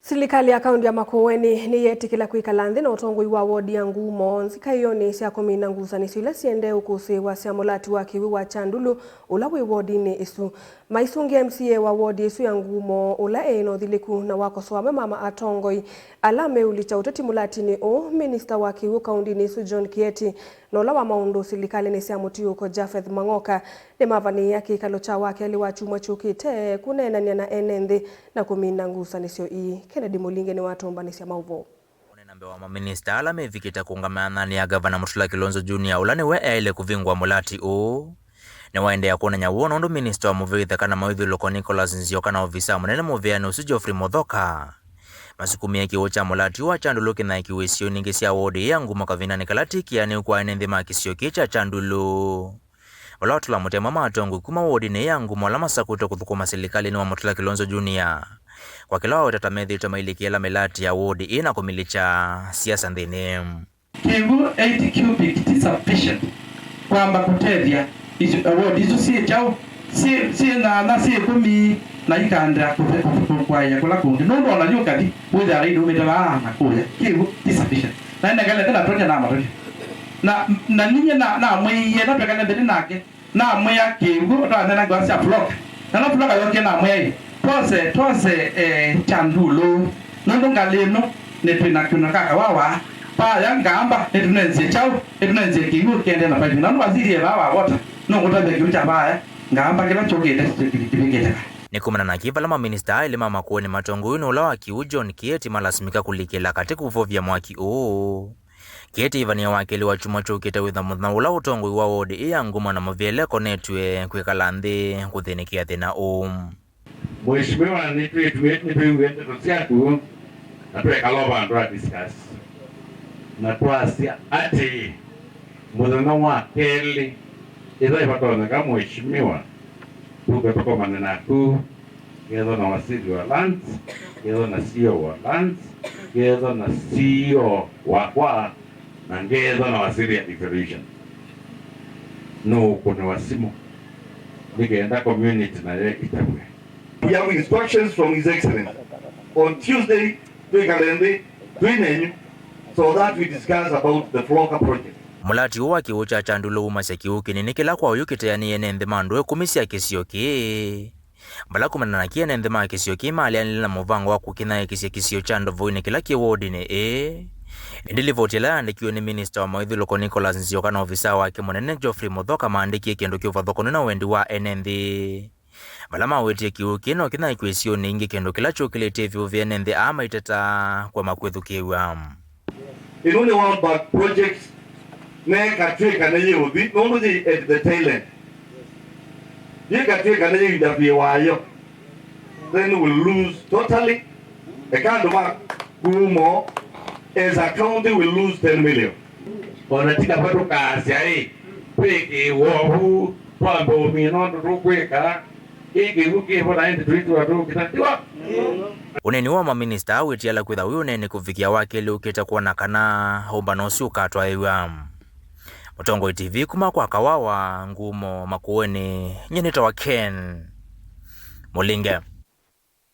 Serikali ya kaunti ya Makueni ni yetikila kwikala nthi na utongoi wa wodi ya Ngumo nzika iyo ni cia kumina ngucanio ila ciende ukusiwa cia mulati wa kiwi wa Chandulu ula wi wodi-ini isu. Maisungi MCA wa wodi isu ya Ngumo ula eno thiliku na wakosoa mama atongoi ala meulicha uteti mulati-ini u minister wa kiwi kaunti-ini isu John Kieti na ula wa maundu serikali ni cia mutiuko Japheth Mang'oka ni mavani ya kikalo cha wake aliwa chuma chukite kunenania na enenthi na kumina ngucanio ii. Kennedy Mulinge ni watombanisia mauvo. Onenambe wa maminista ala mevikita kuungamana ya gavana Mutula Kilonzo Junior ula niwe ele kuvingwa mulati u ni waendea kuonanya uo nondu minister wa muvitha kana mawithuko Nicholas Nzioka na ofisa munene muveani usu Geoffrey Muthoka masukumi ya kiwo cha mulati wa Chandulu kina ikiwisio ningi cia wodi ya Ngumo kavinani kalatiki ani kwa enenthi makisio kicha Chandulu wala tula mutema matongo kuma wodi ni ya Ngumo la masakuto kuthukuma serikali ni wa Mutula Kilonzo Junior kwa kila watatamethi tamailikiela melati ya wodi ina kumilicha siasa nthini. Kivu 80 cubic is sufficient kwamba kutethia wodi isu si chao si na si kumi na ikandra kukwaya kula kungi no ndo na yukati witha ridu mitala na kuya Kivu is sufficient na ndagala tena tonya na mato na ninye na mwiye na pekana ndini nake na mwiya Kivu ndo na gwasa flock na flock yoke na mwiya twase Chandulu nondo ngaleno netwina kuna kaka wawa pa ya ngamba netunenze chao netunenze Kivu kende na pa nanu waziri baba wota no kutabe kiucha baya ngamba kila chokete kipigeta nikumana na kivala ma minister ile mama kuoni matongo uno ula wa kiu John Kieti malasimika kulikela katika uvovya mwaki o Kieti ivania wakili wa chuma chokete witha muthna ula utongo wa wodi ya Ngumo na mavyele konetwe kwikala nthi kuthinikia thina Mheshimiwa nitwiwete tusiatu na twekaloba ndo discuss na twasi ati muthenya wa keli ithai vatona kama mheshimiwa tukatokomana naku getho na wasiri wa lands getho na CEO wa lands getho na CEO wakwa na getho na wasiri ya declaration no kuna wasimu nigenda community na ye itabwe. We have instructions from His Excellency on Tuesday, so that we discuss about the Floka project. Mulati uwa kiwo cha Chandulu umase kiwu kinini kila kwa uyukite ya ni enenthi manduwe kumisi ya kisio ki. Mbala kumana na kia enenthi maa kisio ki maali anilina muvango wa kukina ya kisio chandovu ini kila kiwodi ni Ndili votila andikiwe ni minister wa mawithuko Nicholas Nzioka na ofisa wake munene Geoffrey Muthoka maandiki kendo kiuva thokoni na wendi wa enenthi. Balama wetie kiwu kino kina ikwesio ningi kendo kila chokilete vyo vya enenthi ama itata kwa makwethu kiwa. Inone one back projects ne katweka na yewo bi no di at the tail end. Ye katweka na yewo da wayo. Then we'll lose totally. The kind of Ngumo as a county will lose 10 million. Onatika pato kasi ai peke wohu pambo minondo rukweka Kivu bora ende tuitu watu kitatiwa. Uneni wa maminista awiti ala kwitha uyu nene kuvikia wake li ukita kuona kana homba nosi ukatwa iwa. Mutongo TV kuma kwa kawawa Ngumo Makueni nyenita wa Ken Mulinge.